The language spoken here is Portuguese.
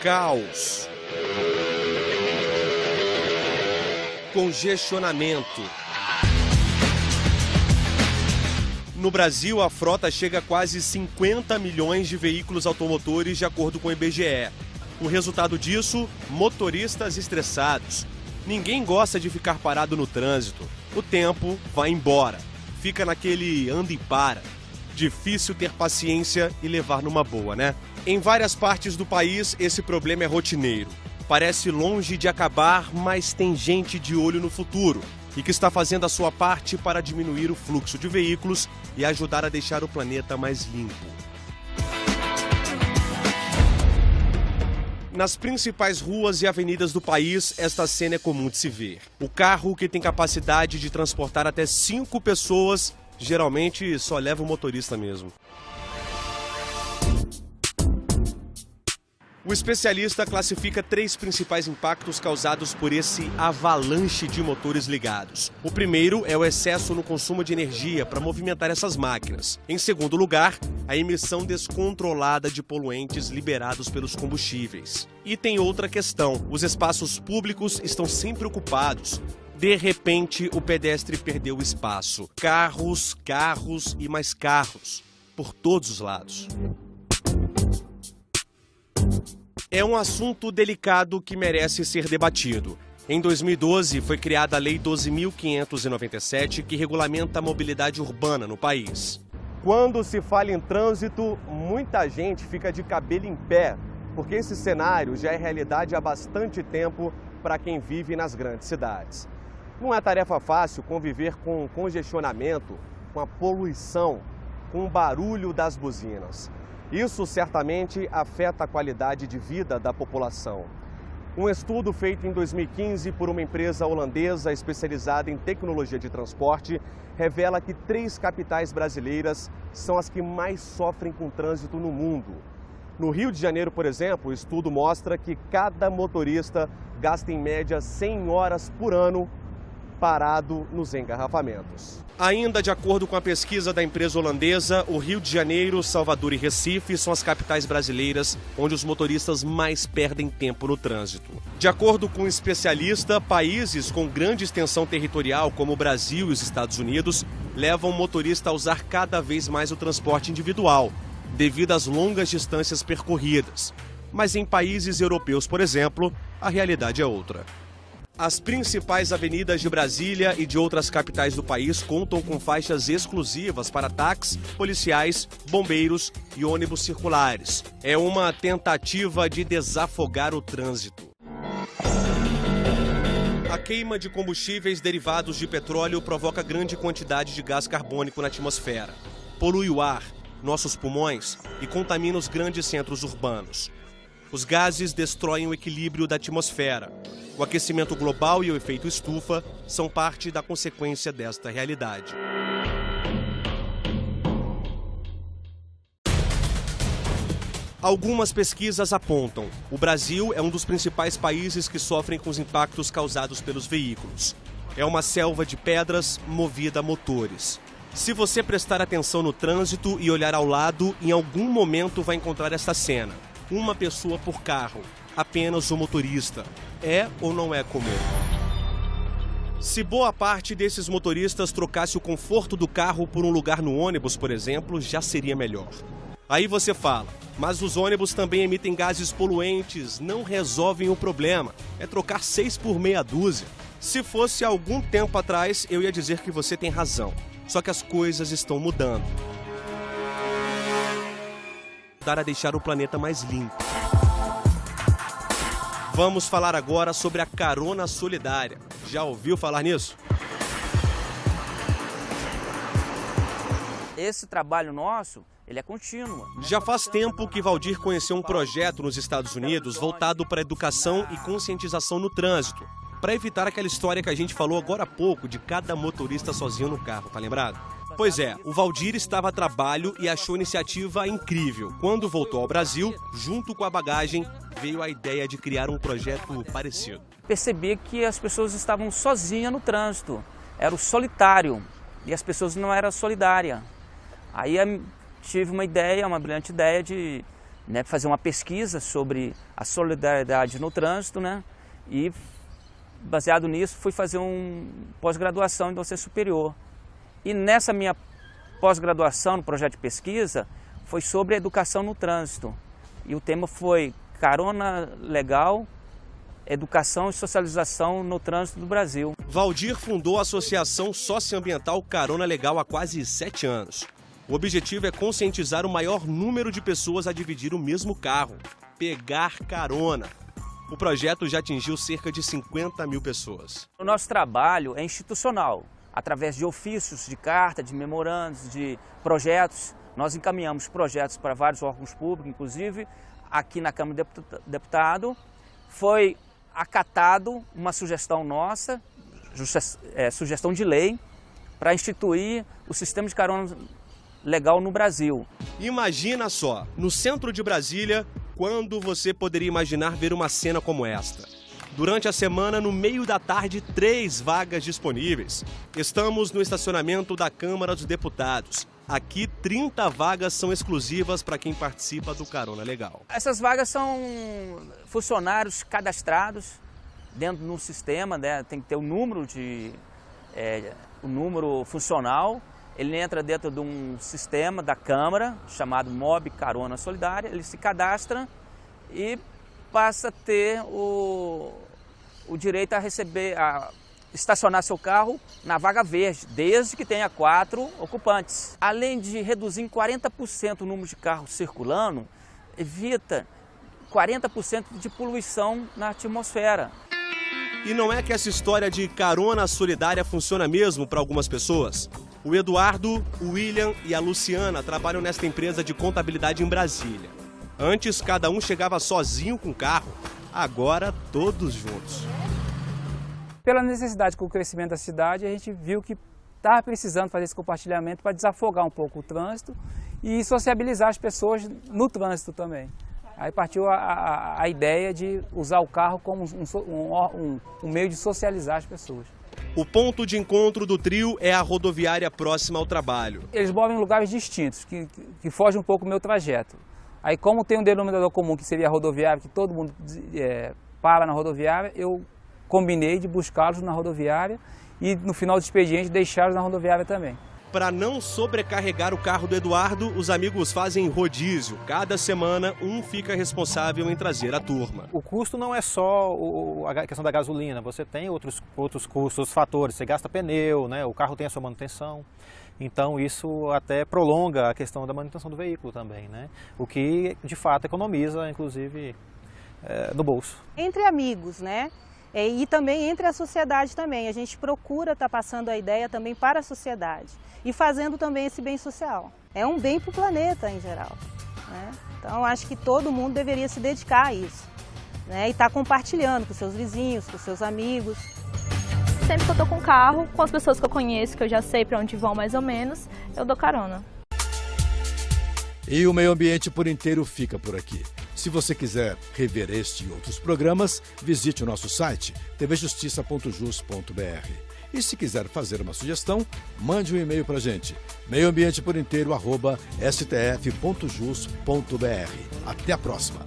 caos, congestionamento. No Brasil, a frota chega a quase 50 milhões de veículos automotores, de acordo com o IBGE. O resultado disso, motoristas estressados. Ninguém gosta de ficar parado no trânsito. O tempo vai embora. Fica naquele anda e para. Difícil ter paciência e levar numa boa, né? Em várias partes do país, esse problema é rotineiro. Parece longe de acabar, mas tem gente de olho no futuro e que está fazendo a sua parte para diminuir o fluxo de veículos e ajudar a deixar o planeta mais limpo. Nas principais ruas e avenidas do país, esta cena é comum de se ver. O carro, que tem capacidade de transportar até 5 pessoas, geralmente só leva o motorista mesmo. O especialista classifica 3 principais impactos causados por esse avalanche de motores ligados. O primeiro é o excesso no consumo de energia para movimentar essas máquinas. Em segundo lugar, a emissão descontrolada de poluentes liberados pelos combustíveis. E tem outra questão: os espaços públicos estão sempre ocupados. De repente, o pedestre perdeu o espaço. Carros, carros e mais carros, por todos os lados. É um assunto delicado que merece ser debatido. Em 2012, foi criada a Lei 12.597, que regulamenta a mobilidade urbana no país. Quando se fala em trânsito, muita gente fica de cabelo em pé, porque esse cenário já é realidade há bastante tempo para quem vive nas grandes cidades. Não é tarefa fácil conviver com o congestionamento, com a poluição, com o barulho das buzinas. Isso certamente afeta a qualidade de vida da população. Um estudo feito em 2015 por uma empresa holandesa especializada em tecnologia de transporte revela que 3 capitais brasileiras são as que mais sofrem com o trânsito no mundo. No Rio de Janeiro, por exemplo, o estudo mostra que cada motorista gasta em média 100 horas por ano parado nos engarrafamentos. Ainda de acordo com a pesquisa da empresa holandesa, o Rio de Janeiro, Salvador e Recife são as capitais brasileiras onde os motoristas mais perdem tempo no trânsito. De acordo com um especialista, países com grande extensão territorial, como o Brasil e os Estados Unidos, levam o motorista a usar cada vez mais o transporte individual, devido às longas distâncias percorridas. Mas em países europeus, por exemplo, a realidade é outra. As principais avenidas de Brasília e de outras capitais do país contam com faixas exclusivas para táxis, policiais, bombeiros e ônibus circulares. É uma tentativa de desafogar o trânsito. A queima de combustíveis derivados de petróleo provoca grande quantidade de gás carbônico na atmosfera. Polui o ar, nossos pulmões e contamina os grandes centros urbanos. Os gases destroem o equilíbrio da atmosfera. O aquecimento global e o efeito estufa são parte da consequência desta realidade. Algumas pesquisas apontam: o Brasil é um dos principais países que sofrem com os impactos causados pelos veículos. É uma selva de pedras movida a motores. Se você prestar atenção no trânsito e olhar ao lado, em algum momento vai encontrar esta cena. Uma pessoa por carro, apenas o motorista. É ou não é comum? Se boa parte desses motoristas trocasse o conforto do carro por um lugar no ônibus, por exemplo, já seria melhor. Aí você fala: mas os ônibus também emitem gases poluentes, não resolvem o problema. É trocar 6 por meia dúzia. Se fosse algum tempo atrás, eu ia dizer que você tem razão. Só que as coisas estão mudando. Para deixar o planeta mais limpo. Vamos falar agora sobre a carona solidária. Já ouviu falar nisso? Esse trabalho nosso, ele é contínuo. Já faz tempo que Valdir conheceu um projeto nos Estados Unidos voltado para a educação e conscientização no trânsito, para evitar aquela história que a gente falou agora há pouco de cada motorista sozinho no carro, tá lembrado? Pois é, o Valdir estava a trabalho e achou a iniciativa incrível. Quando voltou ao Brasil, junto com a bagagem, veio a ideia de criar um projeto parecido. Percebi que as pessoas estavam sozinhas no trânsito, era o solitário, e as pessoas não eram solidárias. Aí tive uma ideia, uma brilhante ideia de né, fazer uma pesquisa sobre a solidariedade no trânsito, né, e baseado nisso fui fazer uma pós-graduação em docência superior. E nessa minha pós-graduação, no projeto de pesquisa, foi sobre a educação no trânsito. E o tema foi Carona Legal, Educação e Socialização no Trânsito do Brasil. Valdir fundou a Associação Socioambiental Carona Legal há quase 7 anos. O objetivo é conscientizar o maior número de pessoas a dividir o mesmo carro, pegar carona. O projeto já atingiu cerca de 50 mil pessoas. O nosso trabalho é institucional, através de ofícios, de carta, de memorandos, de projetos. Nós encaminhamos projetos para vários órgãos públicos, inclusive aqui na Câmara do Deputado. Foi acatado uma sugestão nossa, sugestão de lei, para instituir o sistema de carona legal no Brasil. Imagina só, no centro de Brasília, quando você poderia imaginar ver uma cena como esta? Durante a semana, no meio da tarde, 3 vagas disponíveis. Estamos no estacionamento da Câmara dos Deputados. Aqui, 30 vagas são exclusivas para quem participa do Carona Legal. Essas vagas são funcionários cadastrados dentro do sistema, né? Tem que ter o número funcional. Ele entra dentro de um sistema da Câmara, chamado Mob Carona Solidária, ele se cadastra e passa a ter o direito a estacionar seu carro na vaga verde, desde que tenha 4 ocupantes. Além de reduzir em 40% o número de carros circulando, evita 40% de poluição na atmosfera. E não é que essa história de carona solidária funciona mesmo para algumas pessoas? O Eduardo, o William e a Luciana trabalham nesta empresa de contabilidade em Brasília. Antes, cada um chegava sozinho com o carro, agora todos juntos. Pela necessidade com o crescimento da cidade, a gente viu que estava precisando fazer esse compartilhamento para desafogar um pouco o trânsito e sociabilizar as pessoas no trânsito também. Aí partiu a ideia de usar o carro como um meio de socializar as pessoas. O ponto de encontro do trio é a rodoviária próxima ao trabalho. Eles moram em lugares distintos, que fogem um pouco do meu trajeto. Aí, como tem um denominador comum, que seria a rodoviária, que todo mundo para na rodoviária, eu combinei de buscá-los na rodoviária e, no final do expediente, deixá-los na rodoviária também. Para não sobrecarregar o carro do Eduardo, os amigos fazem rodízio. Cada semana, um fica responsável em trazer a turma. O custo não é só a questão da gasolina, você tem outros custos, outros fatores. Você gasta pneu, né? O carro tem a sua manutenção. Então isso até prolonga a questão da manutenção do veículo também, né? O que, de fato, economiza, inclusive, do bolso. Entre amigos, né? E também entre a sociedade também. A gente procura estar passando a ideia também para a sociedade e fazendo também esse bem social. É um bem para o planeta em geral, né? Então acho que todo mundo deveria se dedicar a isso, né? E estar compartilhando com seus vizinhos, com seus amigos. Sempre que eu tô com o carro, com as pessoas que eu conheço, que eu já sei para onde vão mais ou menos, eu dou carona. E o Meio Ambiente por inteiro fica por aqui. Se você quiser rever este e outros programas, visite o nosso site tvjustiça.jus.br. E se quiser fazer uma sugestão, mande um e-mail para a gente, meioambienteporinteiro@stf.jus.br. Até a próxima!